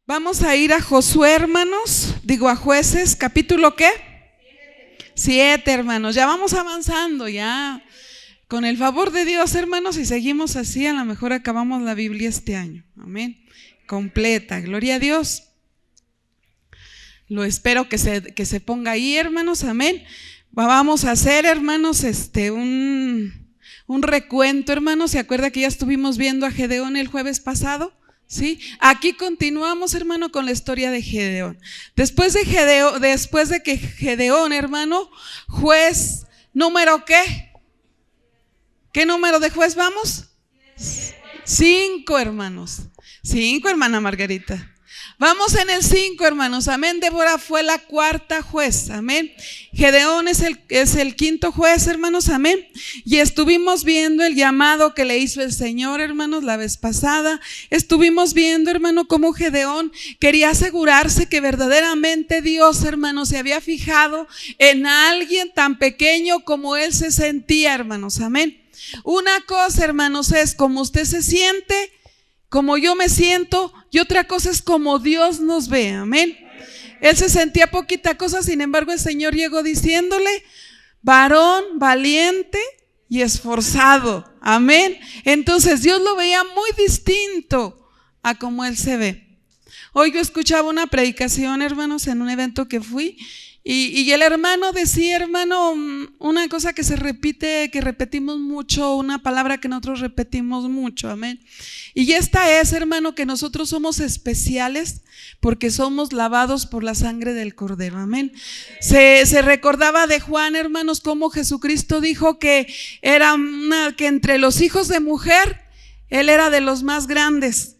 Vamos a ir a Josué, hermanos, a Jueces, capítulo ¿qué? 7, hermanos. Ya vamos avanzando, ya. Con el favor de Dios, hermanos, si seguimos así, a lo mejor acabamos la Biblia este año. Amén. Completa, gloria a Dios. Lo espero que se ponga ahí, hermanos, amén. Vamos a hacer, hermanos, un recuento, hermanos. ¿Se acuerda que ya estuvimos viendo a Gedeón el jueves pasado? Sí, aquí continuamos, hermano, con la historia de Gedeón. Después de que Gedeón, hermano, juez número ¿qué? ¿Qué número de juez vamos? 5, hermanos. 5, hermana Margarita. Vamos en el 5, hermanos, amén. Débora fue la 4ª juez, amén. Gedeón es el 5º juez, hermanos, amén. Y estuvimos viendo el llamado que le hizo el Señor, hermanos, la vez pasada. Estuvimos viendo, hermano, cómo Gedeón quería asegurarse que verdaderamente Dios, hermanos, se había fijado en alguien tan pequeño como él se sentía, hermanos, amén. Una cosa, hermanos, es como usted se siente, como yo me siento, y otra cosa es como Dios nos ve, amén. Él se sentía poquita cosa, sin embargo el Señor llegó diciéndole: varón valiente y esforzado, amén. Entonces Dios lo veía muy distinto a como él se ve. Hoy yo escuchaba una predicación, hermanos, en un evento que fui, y el hermano decía, hermano, una cosa que se repite, que repetimos mucho, una palabra que nosotros repetimos mucho, amén. Y esta es, hermano, que nosotros somos especiales porque somos lavados por la sangre del Cordero, amén. Se recordaba de Juan, hermanos, cómo Jesucristo dijo que que entre los hijos de mujer, él era de los más grandes,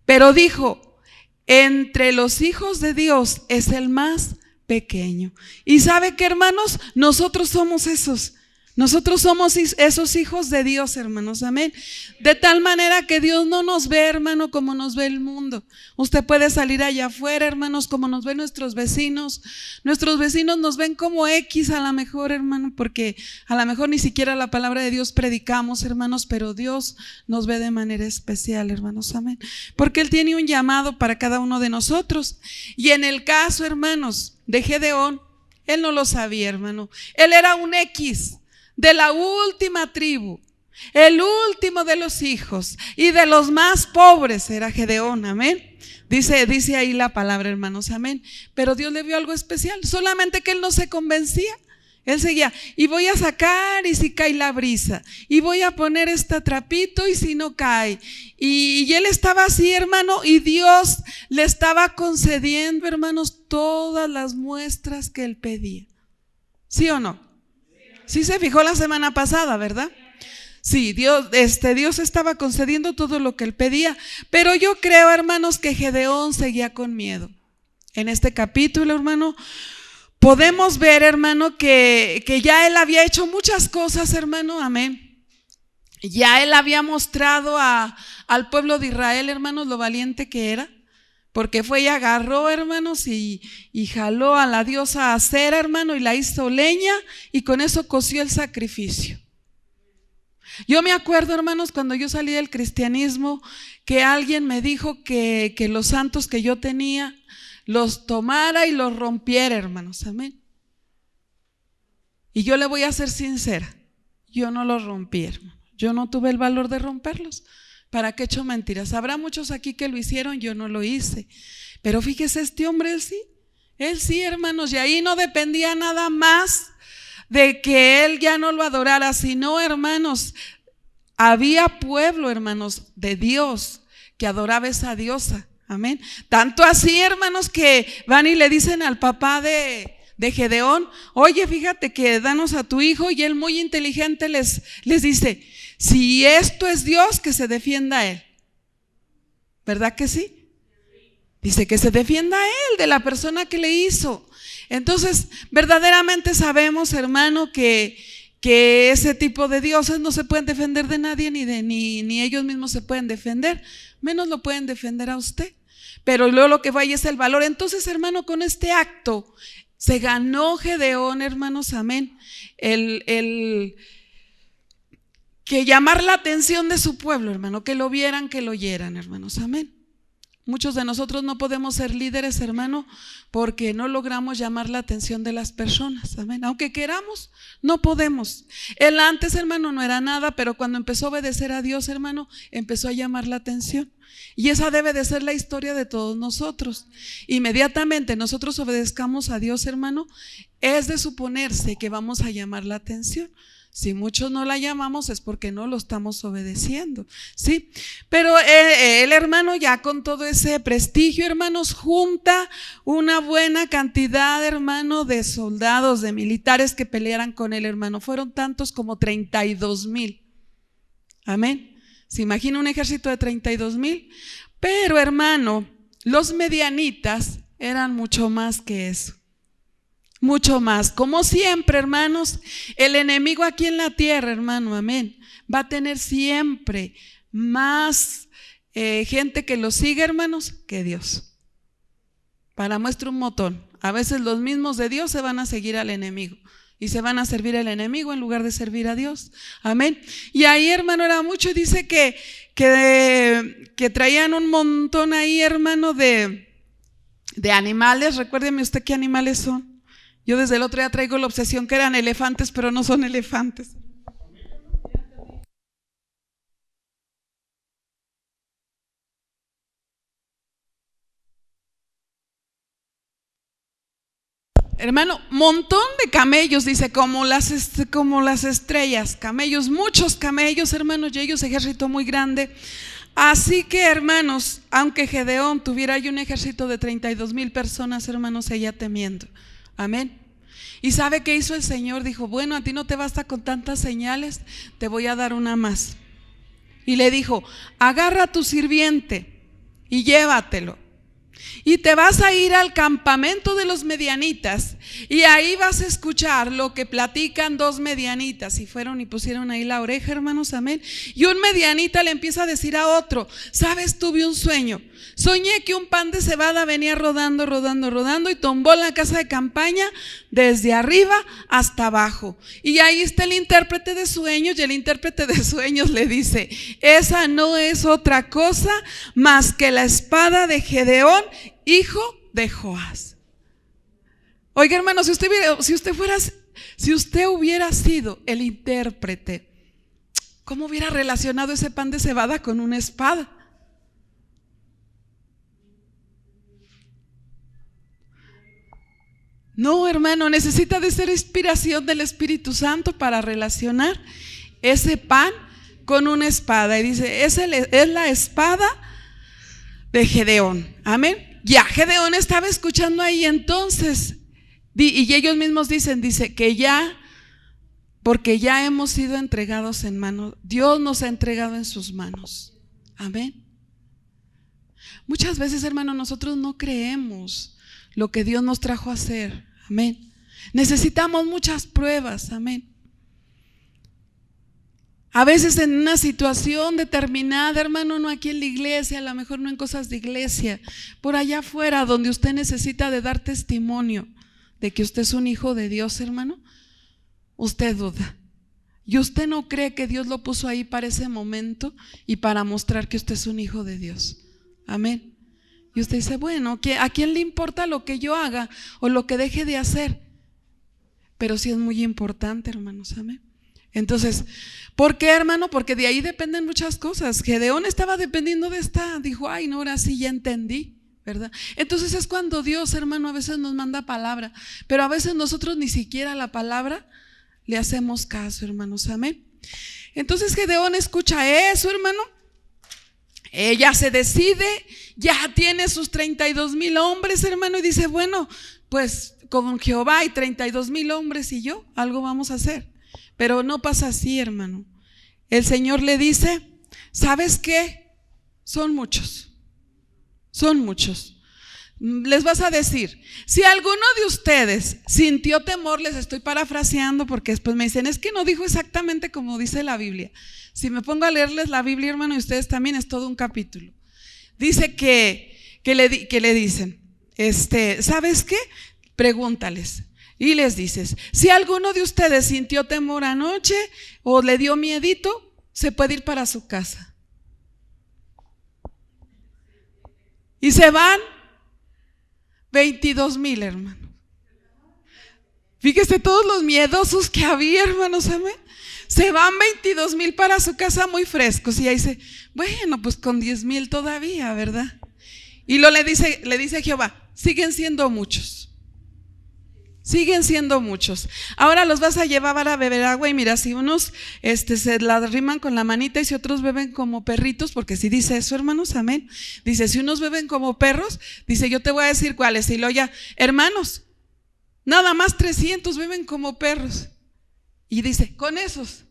pero dijo: entre los hijos de Dios es el más pequeño. Y ¿sabe qué, hermanos? Nosotros somos esos. Nosotros somos esos hijos de Dios, hermanos, amén. De tal manera que Dios no nos ve, hermano, como nos ve el mundo. Usted puede salir allá afuera, hermanos, como nos ven nuestros vecinos. Nuestros vecinos nos ven como X a lo mejor, hermano, porque a lo mejor ni siquiera la palabra de Dios predicamos, hermanos, pero Dios nos ve de manera especial, hermanos, amén. Porque Él tiene un llamado para cada uno de nosotros. Y en el caso, hermanos, de Gedeón, él no lo sabía, hermano. Él era un X de la última tribu, el último de los hijos y de los más pobres era Gedeón, amén. Dice ahí la palabra, hermanos, amén. Pero Dios le vio algo especial, solamente que él no se convencía. Él seguía: y voy a sacar y si cae la brisa, y voy a poner este trapito y si no cae. Y él estaba así, hermano, y Dios le estaba concediendo, hermanos, todas las muestras que él pedía. ¿Sí o no? Sí se fijó la semana pasada, ¿verdad? Sí, Dios estaba concediendo todo lo que él pedía. Pero yo creo, hermanos, que Gedeón seguía con miedo. En este capítulo, hermano, podemos ver, hermano, que ya él había hecho muchas cosas, hermano, amén. Ya él había mostrado al pueblo de Israel, hermanos, lo valiente que era. Porque fue y agarró, hermanos, y jaló a la diosa Acera, hermano, y la hizo leña, y con eso coció el sacrificio. Yo me acuerdo, hermanos, cuando yo salí del cristianismo, que alguien me dijo que los santos que yo tenía los tomara y los rompiera, hermanos, amén. Y yo le voy a ser sincera, yo no los rompí, hermano. Yo no tuve el valor de romperlos. ¿Para qué he hecho mentiras? Habrá muchos aquí que lo hicieron, yo no lo hice. Pero fíjese, este hombre, él sí, hermanos, y ahí no dependía nada más de que él ya no lo adorara, sino, hermanos, había pueblo, hermanos, de Dios que adoraba a esa diosa, amén. Tanto así, hermanos, que van y le dicen al papá de Gedeón: oye, fíjate que danos a tu hijo, y él muy inteligente les dice: si esto es Dios, que se defienda él. ¿Verdad que sí? Dice que se defienda él de la persona que le hizo. Entonces, verdaderamente sabemos, hermano, que ese tipo de dioses no se pueden defender de nadie, ni ellos mismos se pueden defender, menos lo pueden defender a usted. Pero luego lo que vaya es el valor. Entonces, hermano, con este acto se ganó Gedeón, hermanos, amén, que llamar la atención de su pueblo, hermano, que lo vieran, que lo oyeran, hermanos, amén. Muchos de nosotros no podemos ser líderes, hermano, porque no logramos llamar la atención de las personas. Amén. Aunque queramos, no podemos. Él antes, hermano, no era nada, pero cuando empezó a obedecer a Dios, hermano, empezó a llamar la atención. Y esa debe de ser la historia de todos nosotros. Inmediatamente nosotros obedezcamos a Dios, hermano, es de suponerse que vamos a llamar la atención. Si muchos no la llamamos es porque no lo estamos obedeciendo, ¿sí? Pero el hermano, ya con todo ese prestigio, hermanos, junta una buena cantidad, hermano, de soldados, de militares que pelearan con él, hermano. Fueron tantos como 32,000. Amén. ¿Se imagina un ejército de 32,000? Pero, hermano, los medianitas eran mucho más que eso. Mucho más. Como siempre, hermanos, el enemigo aquí en la tierra, hermano, amén, va a tener siempre más gente que lo sigue, hermanos, que Dios. Para muestra un botón. A veces los mismos de Dios se van a seguir al enemigo y se van a servir al enemigo en lugar de servir a Dios. Amén. Y ahí, hermano, era mucho. Dice que traían un montón ahí, hermano, de animales. Recuérdeme usted qué animales son. Yo desde el otro día traigo la obsesión que eran elefantes, pero no son elefantes. Hermano, montón de camellos, dice, como las estrellas, camellos, muchos camellos, hermanos, y ellos ejército muy grande. Así que, hermanos, aunque Gedeón tuviera ahí un ejército de 32,000 personas, hermanos, seguía temiendo. Amén. ¿Y sabe qué hizo el Señor? Dijo, bueno, a ti no te basta con tantas señales, te voy a dar una más. Y le dijo, agarra a tu sirviente y llévatelo. Y te vas a ir al campamento de los medianitas y ahí vas a escuchar lo que platican dos medianitas. Y fueron y pusieron ahí la oreja, hermanos, amén. Y un medianita le empieza a decir a otro, sabes, tuve un sueño. Soñé que un pan de cebada venía rodando, rodando, rodando y tumbó la casa de campaña desde arriba hasta abajo. Y ahí está el intérprete de sueños, y el intérprete de sueños le dice, esa no es otra cosa más que la espada de Gedeón, hijo de Joás. Oiga, hermano, si usted hubiera sido el intérprete, ¿cómo hubiera relacionado ese pan de cebada con una espada? No, hermano, necesita de ser inspiración del Espíritu Santo para relacionar ese pan con una espada. Y dice, es la espada de Gedeón. Amén. Ya Gedeón estaba escuchando ahí entonces. Y ellos mismos dice que ya, porque ya hemos sido entregados en manos. Dios nos ha entregado en sus manos. Amén. Muchas veces, hermano, nosotros no creemos lo que Dios nos trajo a hacer. Amén. Necesitamos muchas pruebas. Amén. A veces en una situación determinada, hermano, no aquí en la iglesia, a lo mejor no en cosas de iglesia, por allá afuera donde usted necesita de dar testimonio de que usted es un hijo de Dios, hermano, usted duda. Y usted no cree que Dios lo puso ahí para ese momento y para mostrar que usted es un hijo de Dios. Amén. Y usted dice, bueno, ¿a quién le importa lo que yo haga o lo que deje de hacer? Pero sí es muy importante, hermanos, amén. Entonces, ¿por qué, hermano? Porque de ahí dependen muchas cosas. Gedeón estaba dependiendo de esta, dijo, ay, no, ahora sí ya entendí, ¿verdad? Entonces es cuando Dios, hermano, a veces nos manda palabra, pero a veces nosotros ni siquiera la palabra le hacemos caso, hermanos, amén. Entonces Gedeón escucha eso, hermano. Ella se decide, ya tiene sus 32,000 hombres, hermano, y dice, bueno, pues con Jehová hay 32,000 hombres y yo, algo vamos a hacer. Pero no pasa así, hermano. El Señor le dice, ¿sabes qué? Son muchos. Les vas a decir, si alguno de ustedes sintió temor, les estoy parafraseando porque después me dicen, es que no dijo exactamente como dice la Biblia. Si me pongo a leerles la Biblia, hermano, y ustedes también, es todo un capítulo. Dice que le dicen, ¿sabes qué? Pregúntales. Y les dices, si alguno de ustedes sintió temor anoche o le dio miedito, se puede ir para su casa. Y se van 22,000, hermano. Fíjese todos los miedosos que había, hermanos, amén. Se van 22,000 para su casa muy frescos. Y ahí dice, bueno, pues con 10,000 todavía, ¿verdad? Y le dice Jehová, siguen siendo muchos. Siguen siendo muchos. Ahora los vas a llevar a beber agua y mira, si unos se la arriman con la manita y si otros beben como perritos, porque si dice eso, hermanos, amén. Dice, si unos beben como perros, dice, yo te voy a decir cuáles. Y luego ya, hermanos, nada más 300 beben como perros. Y dice, con esos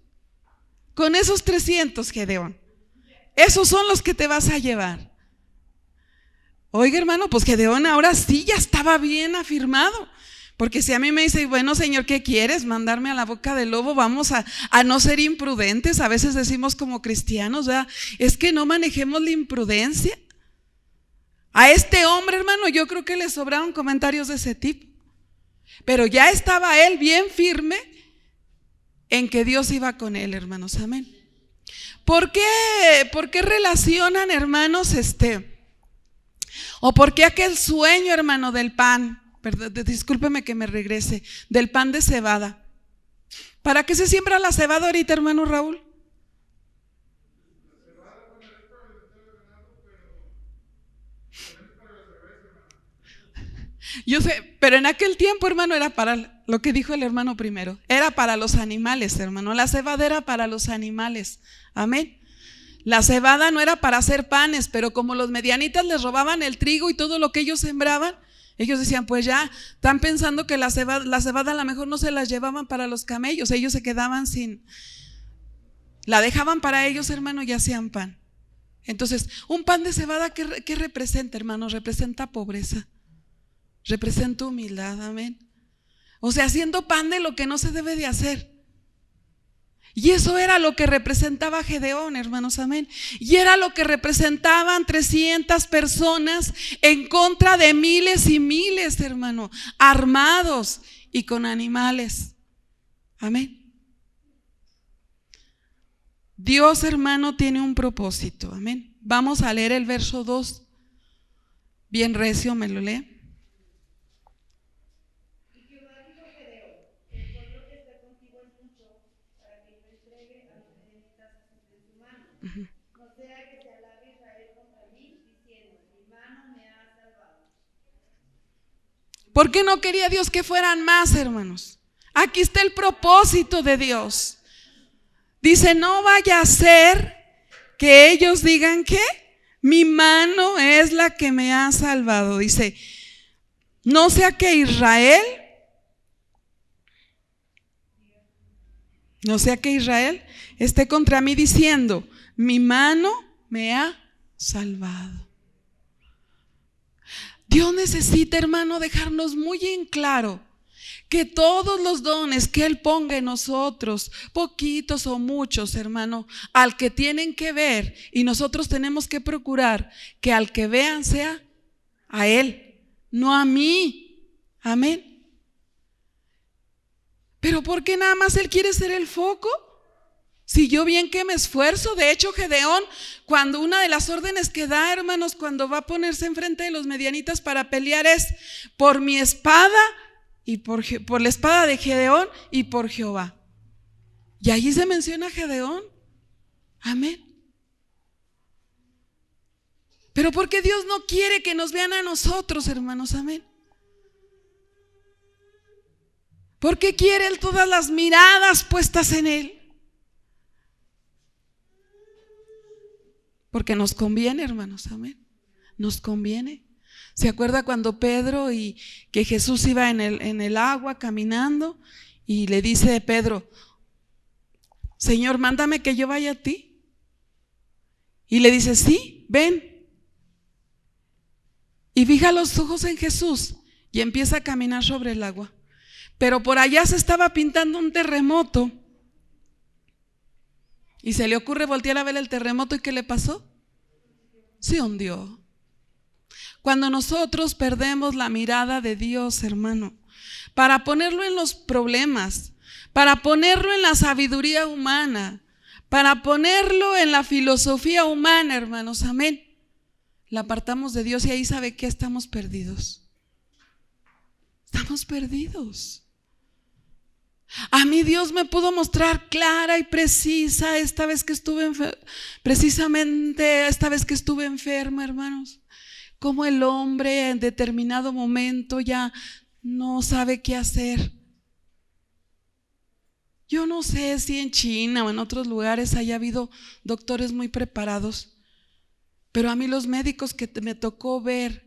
300, Gedeón, esos son los que te vas a llevar. Oiga, hermano, pues Gedeón ahora sí ya estaba bien afirmado. Porque si a mí me dice, bueno, Señor, ¿qué quieres? ¿Mandarme a la boca del lobo? Vamos a no ser imprudentes. A veces decimos como cristianos, ¿verdad? Es que no manejemos la imprudencia. A este hombre, hermano, yo creo que le sobraron comentarios de ese tipo. Pero ya estaba él bien firme en que Dios iba con él, hermanos, amén. ¿Por qué relacionan, hermanos, o por qué aquel sueño, hermano, del pan? Perdón, discúlpeme que me regrese, del pan de cebada. ¿Para qué se siembra la cebada ahorita, hermano Raúl? Yo sé, pero en aquel tiempo, hermano, era para lo que dijo el hermano primero, era para los animales, hermano. La cebada era para los animales, amén. La cebada no era para hacer panes, pero como los medianitas les robaban el trigo y todo lo que ellos sembraban, ellos decían, pues ya, están pensando que la cebada a lo mejor no se las llevaban para los camellos, ellos se quedaban sin, la dejaban para ellos, hermano, y hacían pan. Entonces, un pan de cebada, ¿qué representa, hermano? Representa pobreza, representa humildad, amén. O sea, haciendo pan de lo que no se debe de hacer. Y eso era lo que representaba Gedeón, hermanos, amén. Y era lo que representaban 300 personas en contra de miles y miles, hermano, armados y con animales. Amén. Dios, hermano, tiene un propósito, amén. Vamos a leer el verso 2. Bien recio, me lo lee. No sea que se alabe Israel contra mí, diciendo, mi mano me ha salvado. ¿Por qué no quería Dios que fueran más, hermanos? Aquí está el propósito de Dios. Dice, no vaya a ser que ellos digan que mi mano es la que me ha salvado. Dice, no sea que Israel esté contra mí diciendo, mi mano me ha salvado. Dios necesita, hermano, dejarnos muy en claro que todos los dones que Él ponga en nosotros, poquitos o muchos, hermano, al que tienen que ver, y nosotros tenemos que procurar que al que vean sea a Él, no a mí. Amén. Pero ¿por qué nada más Él quiere ser el foco? Si yo bien que me esfuerzo. De hecho, Gedeón, cuando una de las órdenes que da, hermanos, cuando va a ponerse enfrente de los medianitas para pelear es por mi espada y por la espada de Gedeón y por Jehová. Y allí se menciona Gedeón. Amén. Pero ¿por qué Dios no quiere que nos vean a nosotros, hermanos? Amén. ¿Por qué quiere Él todas las miradas puestas en Él? Porque nos conviene, hermanos, amén. Nos conviene. ¿Se acuerda cuando Pedro y que Jesús iba en el agua caminando y le dice Pedro, Señor, mándame que yo vaya a ti? Y le dice, sí, ven. Y fija los ojos en Jesús y empieza a caminar sobre el agua. Pero por allá se estaba pintando un terremoto. Y se le ocurre voltear a ver el terremoto. ¿Y qué le pasó? Se hundió. Cuando nosotros perdemos la mirada de Dios, hermano, para ponerlo en los problemas, para ponerlo en la sabiduría humana, para ponerlo en la filosofía humana, hermanos, amén, la apartamos de Dios y ahí sabe que estamos perdidos. Estamos perdidos. A mí Dios me pudo mostrar clara y precisa precisamente esta vez que estuve enferma, hermanos, cómo el hombre en determinado momento ya no sabe qué hacer. Yo no sé si en China o en otros lugares haya habido doctores muy preparados, pero a mí los médicos que me tocó ver,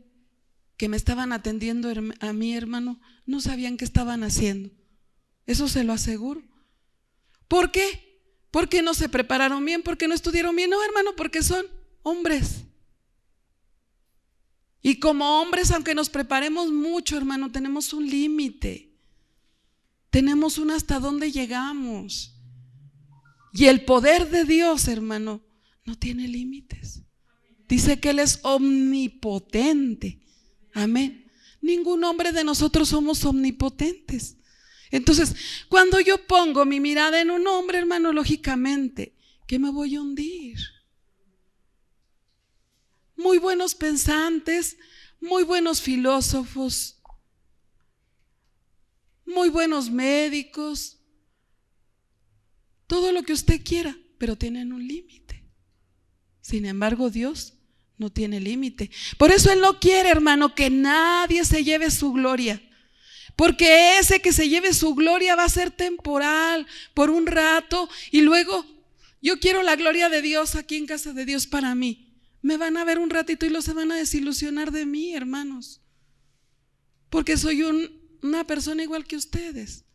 que me estaban atendiendo a mi hermano, no sabían qué estaban haciendo. Eso se lo aseguro. ¿Por qué? Porque no se prepararon bien, porque no estudiaron bien. No, hermano, porque son hombres. Y como hombres, aunque nos preparemos mucho, hermano, tenemos un límite. Tenemos un hasta dónde llegamos. Y el poder de Dios, hermano, no tiene límites. Dice que Él es omnipotente. Amén. Ningún hombre de nosotros somos omnipotentes. Entonces, cuando yo pongo mi mirada en un hombre, hermano, lógicamente que me voy a hundir. Muy buenos pensantes, muy buenos filósofos, muy buenos médicos, todo lo que usted quiera, pero tienen un límite. Sin embargo, Dios no tiene límite. Por eso Él no quiere, hermano, que nadie se lleve su gloria. Porque ese que se lleve su gloria va a ser temporal, por un rato, y luego yo quiero la gloria de Dios aquí en casa de Dios para mí. Me van a ver un ratito y luego se van a desilusionar de mí, hermanos. Porque soy una persona igual que ustedes,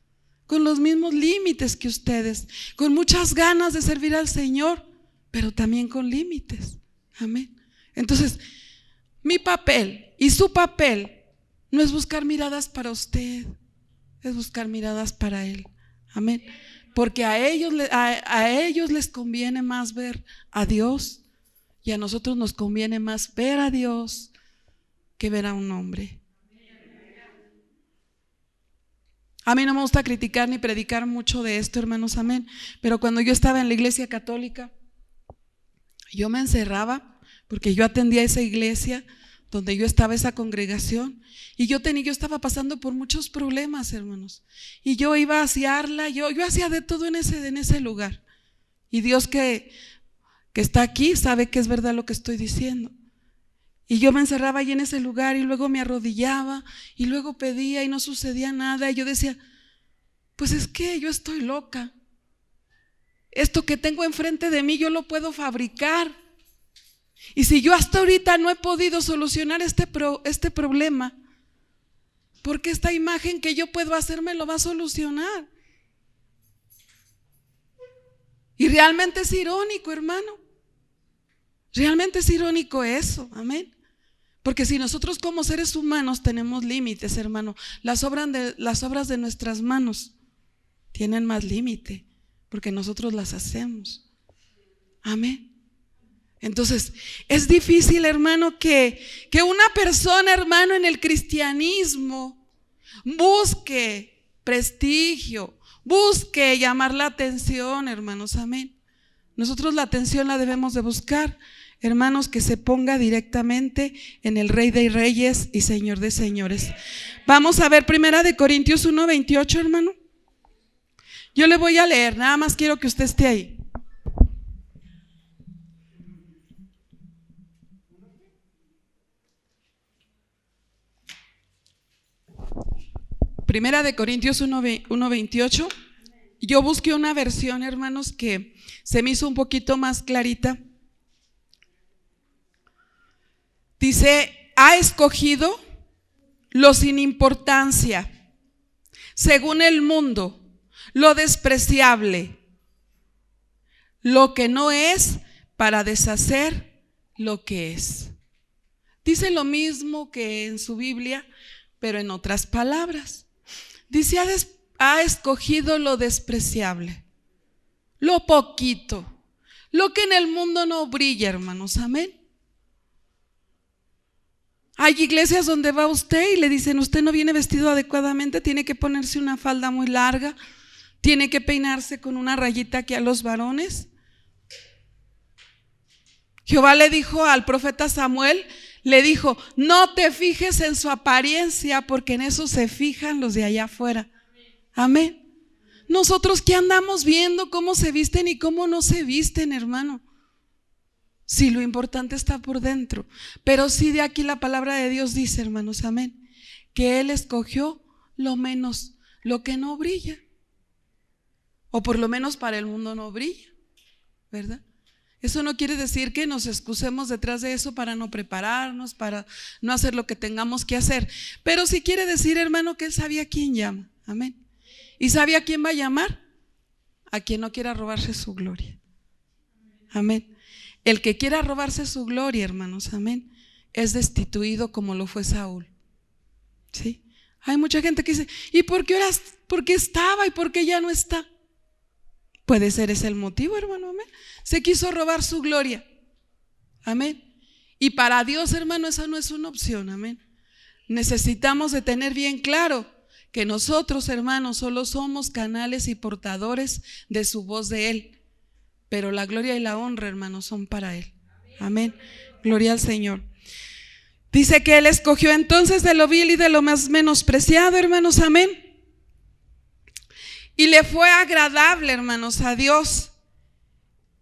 con los mismos límites que ustedes, con muchas ganas de servir al Señor, pero también con límites. Amén. Entonces, mi papel y su papel no es buscar miradas para usted, es buscar miradas para Él. Amén. Porque a ellos les conviene más ver a Dios, y a nosotros nos conviene más ver a Dios que ver a un hombre. A mí no me gusta criticar ni predicar mucho de esto, hermanos, amén. Pero cuando yo estaba en la iglesia católica, yo me encerraba, porque yo atendía esa iglesia donde yo estaba, esa congregación, y yo estaba pasando por muchos problemas, hermanos, y yo iba a asearla, yo hacía de todo en ese lugar. Y Dios que está aquí sabe que es verdad lo que estoy diciendo. Y yo me encerraba ahí en ese lugar y luego me arrodillaba y luego pedía y no sucedía nada, y yo decía, pues es que yo estoy loca. Esto que tengo enfrente de mí yo lo puedo fabricar. Y si yo hasta ahorita no he podido solucionar este problema, porque esta imagen que yo puedo hacerme lo va a solucionar. Y realmente es irónico, hermano. Realmente es irónico eso, amén. Porque si nosotros como seres humanos tenemos límites, hermano, las obras de nuestras manos tienen más límite, porque nosotros las hacemos. Amén. Entonces, es difícil, hermano, que una persona, hermano, en el cristianismo busque prestigio, busque llamar la atención, hermanos, amén. Nosotros la atención la debemos de buscar, hermanos, que se ponga directamente en el Rey de Reyes y Señor de Señores. Vamos a ver 1 Corintios 1:28, hermano. Yo le voy a leer, nada más quiero que usted esté ahí. Primera de Corintios 1:28. Yo busqué una versión, hermanos, que se me hizo un poquito más clarita. Dice, ha escogido lo sin importancia, según el mundo, lo despreciable, lo que no es, para deshacer lo que es. Dice lo mismo que en su Biblia, pero en otras palabras. Dice, ha escogido lo despreciable, lo poquito, lo que en el mundo no brilla, hermanos, amén. Hay iglesias donde va usted y le dicen, usted no viene vestido adecuadamente, tiene que ponerse una falda muy larga, tiene que peinarse con una rayita aquí a los varones. Jehová le dijo al profeta Samuel, le dijo, no te fijes en su apariencia, porque en eso se fijan los de allá afuera. Amén. Nosotros que andamos viendo cómo se visten y cómo no se visten, hermano. Si lo importante está por dentro. Pero sí, de aquí la palabra de Dios dice, hermanos, amén, que Él escogió lo menos, lo que no brilla. O por lo menos para el mundo no brilla, ¿verdad? Eso no quiere decir que nos excusemos detrás de eso para no prepararnos, para no hacer lo que tengamos que hacer. Pero sí quiere decir, hermano, que Él sabía a quién llama. Amén. ¿Y sabe a quién va a llamar? A quien no quiera robarse su gloria. Amén. El que quiera robarse su gloria, hermanos, amén, es destituido como lo fue Saúl. ¿Sí? Hay mucha gente que dice, ¿y por qué oras? ¿Por qué estaba y por qué ya no está? Puede ser ese el motivo, hermano, amén. Se quiso robar su gloria. Amén. Y para Dios, hermano, esa no es una opción, amén. Necesitamos de tener bien claro que nosotros, hermanos, solo somos canales y portadores de su voz de Él. Pero la gloria y la honra, hermanos, son para Él. Amén. Gloria al Señor. Dice que Él escogió entonces de lo vil y de lo más menospreciado, hermanos, amén. Y le fue agradable, hermanos, a Dios.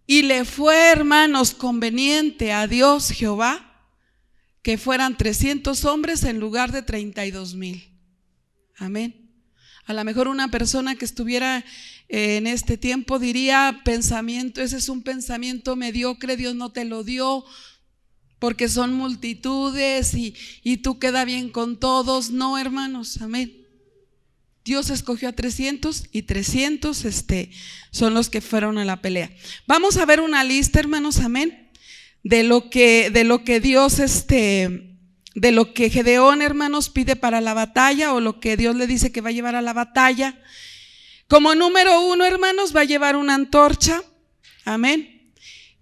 Y le fue, hermanos, conveniente a Dios, Jehová, que fueran 300 hombres en lugar de 32,000. Amén. A lo mejor una persona que estuviera en este tiempo diría, pensamiento, ese es un pensamiento mediocre, Dios no te lo dio porque son multitudes y tú queda bien con todos. No, hermanos, amén. Dios escogió a 300 y 300 son los que fueron a la pelea. Vamos a ver una lista, hermanos, amén, de lo que Dios, de lo que Gedeón, hermanos, pide para la batalla, o lo que Dios le dice que va a llevar a la batalla. Como número 1, hermanos, va a llevar una antorcha, amén.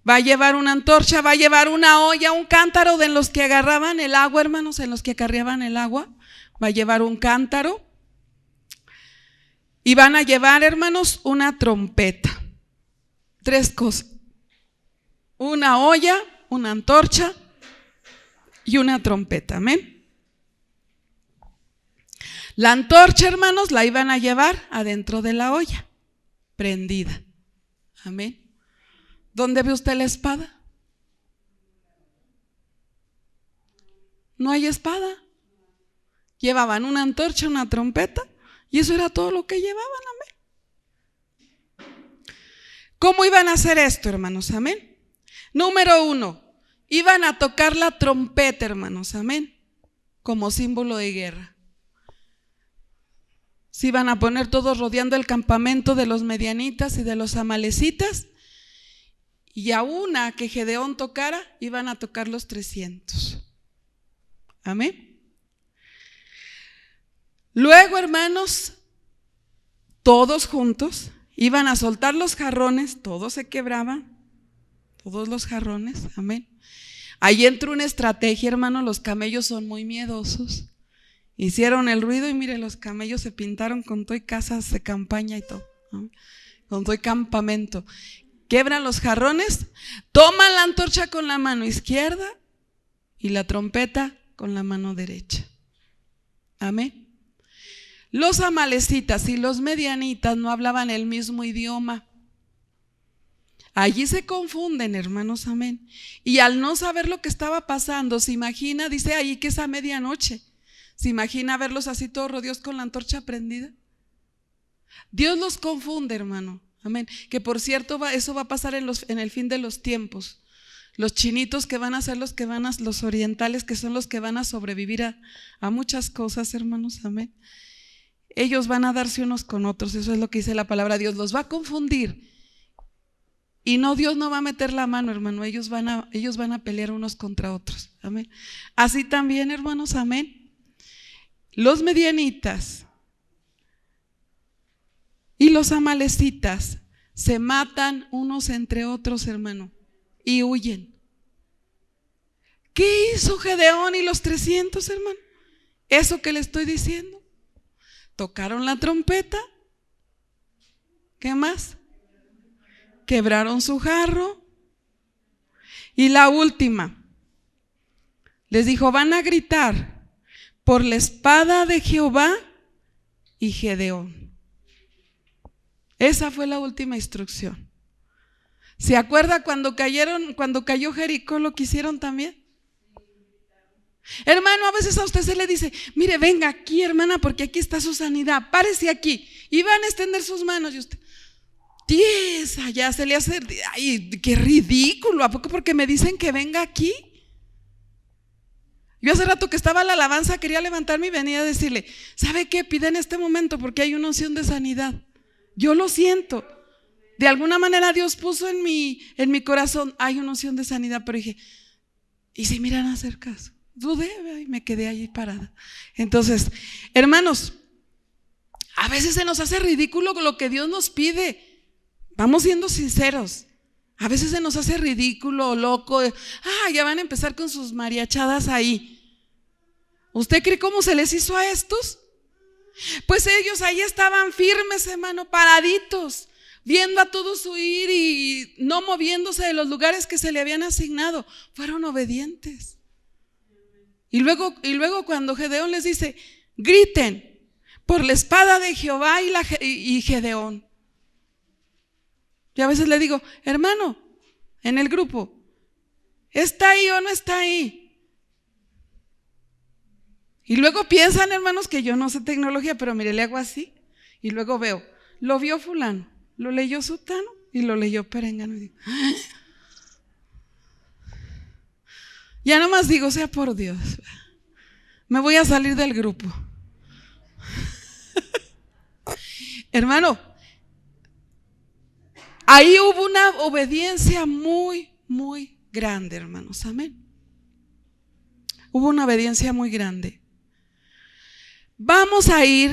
Va a llevar una antorcha, va a llevar una olla, un cántaro de los que agarraban el agua, hermanos, en los que acarreaban el agua. Va a llevar un cántaro. Y van a llevar, hermanos, una trompeta. 3 cosas. Una olla, una antorcha y una trompeta, amén. La antorcha, hermanos, la iban a llevar adentro de la olla, prendida, amén. ¿Dónde ve usted la espada? No hay espada. Llevaban una antorcha, una trompeta, y eso era todo lo que llevaban, amén. ¿Cómo iban a hacer esto, hermanos? Amén. Número 1, iban a tocar la trompeta, hermanos, amén, como símbolo de guerra. Se iban a poner todos rodeando el campamento de los medianitas y de los amalecitas, y a una que Gedeón tocara, iban a tocar los 300. Amén. Luego, hermanos, todos juntos iban a soltar los jarrones, todos se quebraban, todos los jarrones, amén. Ahí entró una estrategia, hermano, los camellos son muy miedosos. Hicieron el ruido y mire, los camellos se pintaron con todo y casas de campaña y todo, ¿no? Con todo y campamento. Quebran los jarrones, toman la antorcha con la mano izquierda y la trompeta con la mano derecha. Amén. Los amalecitas y los medianitas no hablaban el mismo idioma. Allí se confunden, hermanos, amén. Y al no saber lo que estaba pasando, se imagina, dice ahí que es a medianoche, se imagina verlos así todos rodeados con la antorcha prendida. Dios los confunde, hermano, amén. Que por cierto, eso va a pasar en el fin de los tiempos. Los chinitos que van a ser los orientales, que son los que van a sobrevivir a muchas cosas, hermanos, amén. Ellos van a darse unos con otros, eso es lo que dice la palabra. Dios los va a confundir. Y no, Dios no va a meter la mano, hermano, ellos van a pelear unos contra otros, amén. Así también, hermanos, amén. Los medianitas y los amalecitas se matan unos entre otros, hermano, y huyen. ¿Qué hizo Gedeón y los 300, hermano? Eso que le estoy diciendo. Tocaron la trompeta. ¿Qué más? Quebraron su jarro Y la última, les dijo, van a gritar por la espada de Jehová y Gedeón. Esa fue la última instrucción. ¿Se acuerda cuando cayó Jericó, lo que hicieron también? Hermano, a veces a usted se le dice, mire, venga aquí, hermana, porque aquí está su sanidad, párese aquí. Y van a extender sus manos y usted, tiesa, ya se le hace, ay, qué ridículo, ¿a poco porque me dicen que venga aquí? Yo hace rato que estaba la alabanza, quería levantarme y venía a decirle, ¿sabe qué? Pide en este momento porque hay una unción de sanidad. Yo lo siento. De alguna manera Dios puso en mi corazón, hay una unción de sanidad, pero dije, ¿y si miran a hacer caso? Dudé y me quedé allí parada. Entonces, hermanos, a veces se nos hace ridículo lo que Dios nos pide. Vamos siendo sinceros. A veces se nos hace ridículo o loco. Ya van a empezar con sus mariachadas ahí. ¿Usted cree cómo se les hizo a estos? Pues ellos ahí estaban firmes, hermano, paraditos, viendo a todos huir y no moviéndose de los lugares que se le habían asignado. Fueron obedientes. Y luego cuando Gedeón les dice, griten por la espada de Jehová y Gedeón. Yo a veces le digo, hermano, en el grupo, ¿está ahí o no está ahí? Y luego piensan, hermanos, que yo no sé tecnología, pero mire, le hago así y luego veo, lo vio fulano, lo leyó sutano y lo leyó perengano. Y digo, ya nomás digo, sea por Dios, me voy a salir del grupo. Hermano, ahí hubo una obediencia muy, muy grande, hermanos, amén. Hubo una obediencia muy grande. Vamos a ir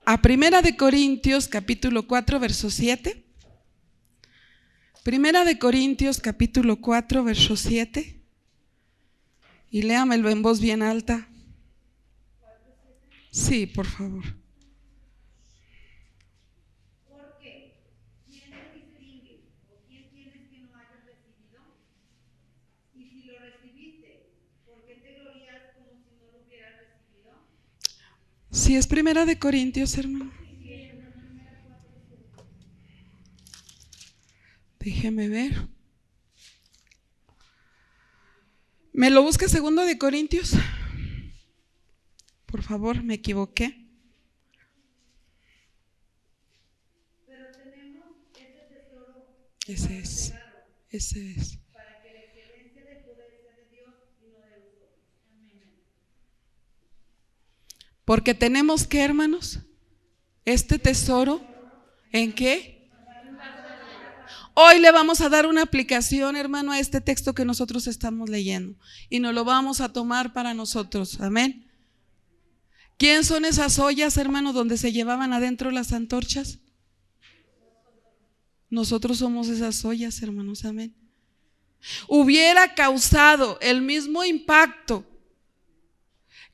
a 1 de Corintios capítulo 4 verso 7. 1 de Corintios capítulo 4 verso 7. Y léamelo en voz bien alta. Sí, por favor. Porque ¿quién te distingue? ¿O quién tienes que no hayas recibido? Y si lo recibiste, ¿por qué te glorías como si no lo hubieras recibido? Sí, es 1 de Corintios, hermano. Déjeme ver. ¿Me lo busca 2 de Corintios? Por favor, me equivoqué. Pero tenemos este tesoro Ese es. para que la excelencia del poder sea de Dios y no de nosotros. Amén. Porque tenemos que, hermanos, este tesoro, ¿en qué? Hoy le vamos a dar una aplicación, hermano, a este texto que nosotros estamos leyendo y nos lo vamos a tomar para nosotros, amén. ¿Quién son esas ollas, hermano, donde se llevaban adentro las antorchas? Nosotros somos esas ollas, hermanos, amén. Hubiera causado el mismo impacto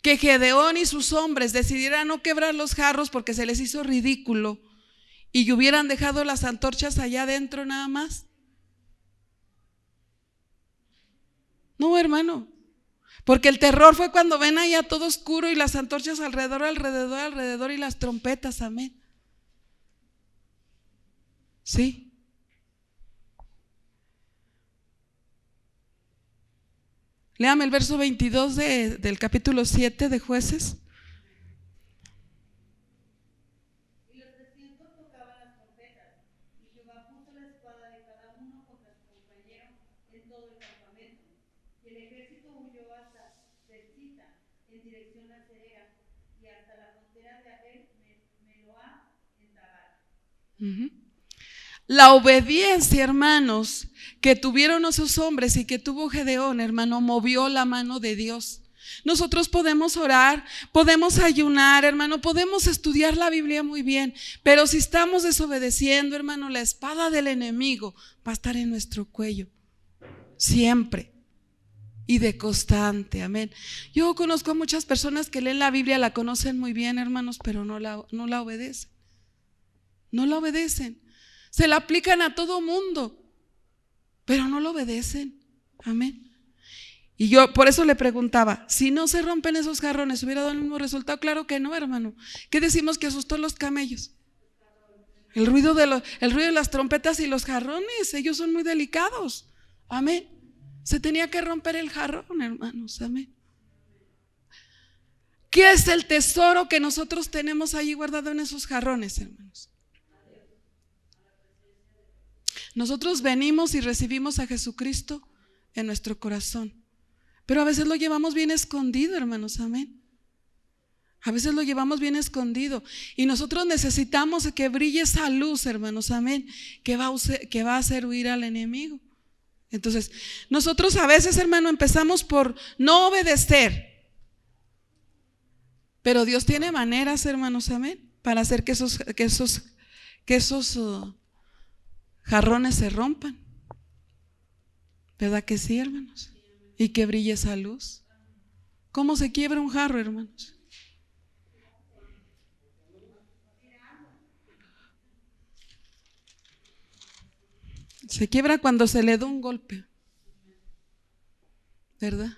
que Gedeón y sus hombres decidieran no quebrar los jarros porque se les hizo ridículo y hubieran dejado las antorchas allá adentro nada más. No, hermano, porque el terror fue cuando ven allá todo oscuro y las antorchas alrededor y las trompetas, amén. Sí. Léame el verso 22 del capítulo 7 de Jueces. Y los 300 tocaban las trompetas, y Jehová puso la espada de cada uno contra su compañero en todo el campamento. Y el ejército huyó hasta Bersita, en dirección a Serega, y hasta la frontera de Abel Meloá en Tabar. La obediencia, hermanos, que tuvieron esos hombres y que tuvo Gedeón, hermano, movió la mano de Dios. Nosotros podemos orar, podemos ayunar, hermano, podemos estudiar la Biblia muy bien, pero si estamos desobedeciendo, hermano, la espada del enemigo va a estar en nuestro cuello, siempre y de constante, amén. Yo conozco a muchas personas que leen la Biblia, la conocen muy bien, hermanos, pero no la obedecen, no la obedecen. Se la aplican a todo mundo, pero no lo obedecen. Amén. Y yo por eso le preguntaba, si no se rompen esos jarrones, ¿hubiera dado el mismo resultado? Claro que no, hermano. ¿Qué decimos que asustó a los camellos? El ruido de las trompetas y los jarrones, ellos son muy delicados. Amén. Se tenía que romper el jarrón, hermanos. Amén. ¿Qué es el tesoro que nosotros tenemos ahí guardado en esos jarrones, hermanos? Nosotros venimos y recibimos a Jesucristo en nuestro corazón, pero a veces lo llevamos bien escondido, hermanos. Amén. A veces lo llevamos bien escondido y nosotros necesitamos que brille esa luz, hermanos. Amén. Que va a hacer huir al enemigo. Entonces, nosotros a veces, hermano, empezamos por no obedecer, pero Dios tiene maneras, hermanos, amén, para hacer que esos jarrones se rompan. ¿Verdad que sí, hermanos? Y que brille esa luz. ¿Cómo se quiebra un jarro, hermanos? Se quiebra cuando se le da un golpe, ¿verdad?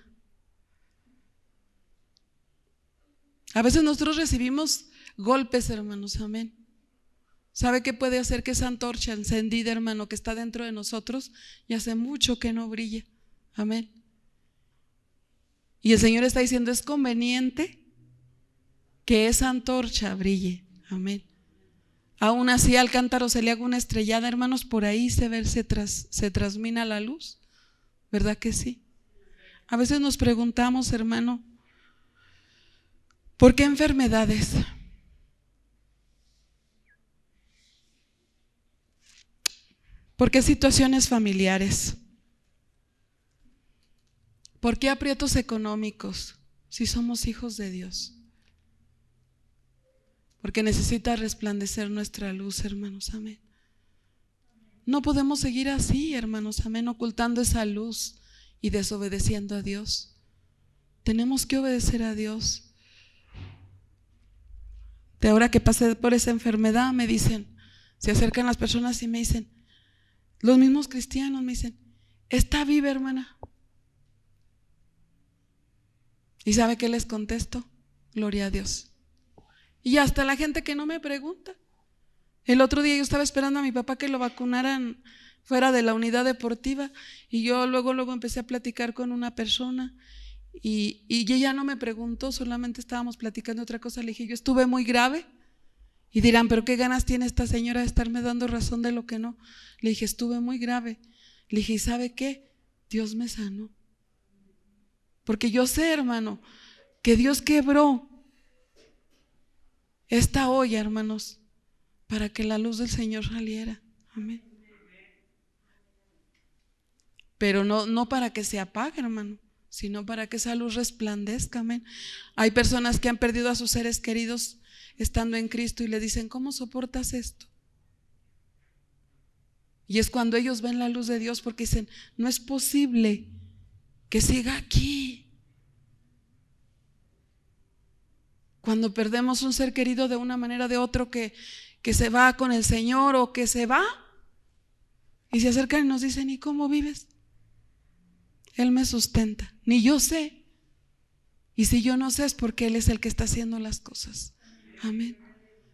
A veces nosotros recibimos golpes, hermanos, amén. ¿Sabe qué puede hacer que esa antorcha encendida, hermano, que está dentro de nosotros, y hace mucho que no brilla? Amén. Y el Señor está diciendo, es conveniente que esa antorcha brille. Amén. Aún así al cántaro se le haga una estrellada, hermanos, por ahí se transmina la luz. ¿Verdad que sí? A veces nos preguntamos, hermano, ¿por qué enfermedades? ¿Por qué situaciones familiares? ¿Por qué aprietos económicos si somos hijos de Dios? Porque necesita resplandecer nuestra luz, hermanos, amén. No podemos seguir así, hermanos, amén, ocultando esa luz y desobedeciendo a Dios. Tenemos que obedecer a Dios. De ahora que pasé por esa enfermedad, me dicen, se acercan las personas y me dicen, los mismos cristianos me dicen, ¿está viva, hermana? ¿Y sabe qué les contesto? Gloria a Dios. Y hasta la gente que no me pregunta. El otro día yo estaba esperando a mi papá que lo vacunaran fuera de la unidad deportiva, y yo luego empecé a platicar con una persona y ella no me preguntó, solamente estábamos platicando otra cosa. Le dije, yo estuve muy grave. Y dirán, pero qué ganas tiene esta señora de estarme dando razón de lo que no. Le dije, estuve muy grave. Le dije, ¿y sabe qué? Dios me sanó. Porque yo sé, hermano, que Dios quebró esta olla, hermanos, para que la luz del Señor saliera. Amén. Pero no para que se apague, hermano, sino para que esa luz resplandezca. Amén. Hay personas que han perdido a sus seres queridos estando en Cristo y le dicen, ¿cómo soportas esto? Y es cuando ellos ven la luz de Dios, porque dicen, no es posible que siga aquí. Cuando perdemos un ser querido de una manera o de otra, que se va con el Señor o que se va, y se acercan y nos dicen, ¿y cómo vives? Él me sustenta, ni yo sé. Y si yo no sé, es porque Él es el que está haciendo las cosas. Amén.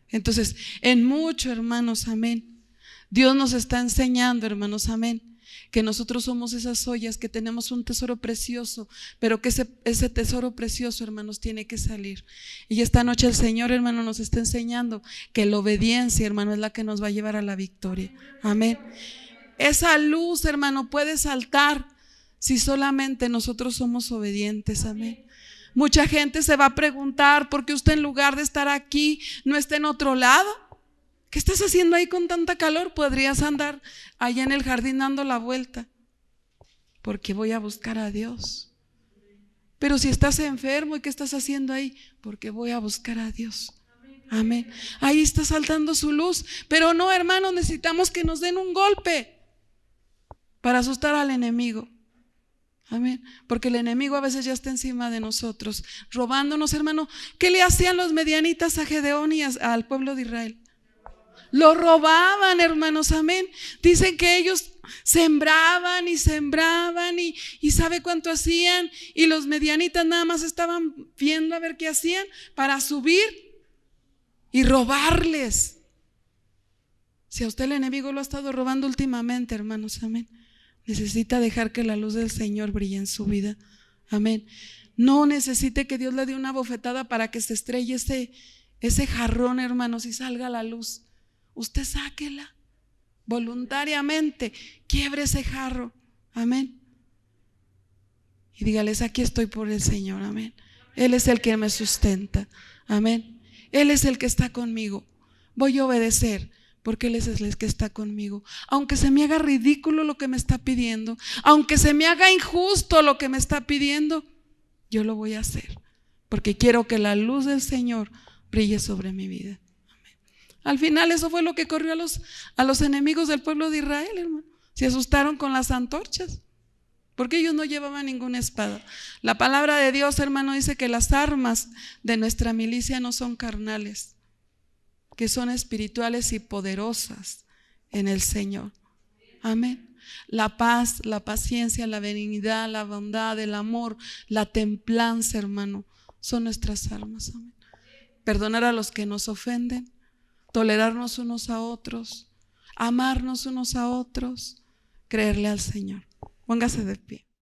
Entonces, en mucho, hermanos, amén, Dios nos está enseñando, hermanos, amén, que nosotros somos esas ollas, que tenemos un tesoro precioso, pero que ese tesoro precioso, hermanos, tiene que salir. Y esta noche el Señor, hermano, nos está enseñando que la obediencia, hermano, es la que nos va a llevar a la victoria. Amén. Esa luz, hermano, puede saltar si solamente nosotros somos obedientes. Amén. Mucha gente se va a preguntar, ¿por qué usted en lugar de estar aquí no está en otro lado? ¿Qué estás haciendo ahí con tanta calor? Podrías andar allá en el jardín dando la vuelta. Porque voy a buscar a Dios. Pero si estás enfermo, ¿y qué estás haciendo ahí? Porque voy a buscar a Dios. Amén. Ahí está saltando su luz. Pero no, hermanos, necesitamos que nos den un golpe para asustar al enemigo. Amén. Porque el enemigo a veces ya está encima de nosotros, robándonos, hermano. ¿Qué le hacían los medianitas a Gedeón y al pueblo de Israel? Lo robaban, hermanos, amén. Dicen que ellos sembraban y ¿sabe cuánto hacían? Y los medianitas nada más estaban viendo a ver qué hacían para subir y robarles. Si a usted el enemigo lo ha estado robando últimamente, hermanos, amén, necesita dejar que la luz del Señor brille en su vida, amén. No necesite que Dios le dé una bofetada para que se estrelle ese jarrón, hermanos, y salga la luz. Usted sáquela voluntariamente, quiebre ese jarro, amén, y dígales: aquí estoy por el Señor, amén. Él es el que me sustenta, amén. Él es el que está conmigo. Voy a obedecer porque Él es el que está conmigo. Aunque se me haga ridículo lo que me está pidiendo, aunque se me haga injusto lo que me está pidiendo, yo lo voy a hacer porque quiero que la luz del Señor brille sobre mi vida. Al final eso fue lo que corrió a los enemigos del pueblo de Israel, hermano. Se asustaron con las antorchas porque ellos no llevaban ninguna espada. La palabra de Dios, hermano, dice que las armas de nuestra milicia no son carnales, que son espirituales y poderosas en el Señor, amén. La paz, la paciencia, la benignidad, la bondad, el amor, la templanza, hermano, son nuestras armas, amén. Perdonar a los que nos ofenden, tolerarnos unos a otros, amarnos unos a otros, creerle al Señor. Póngase de pie.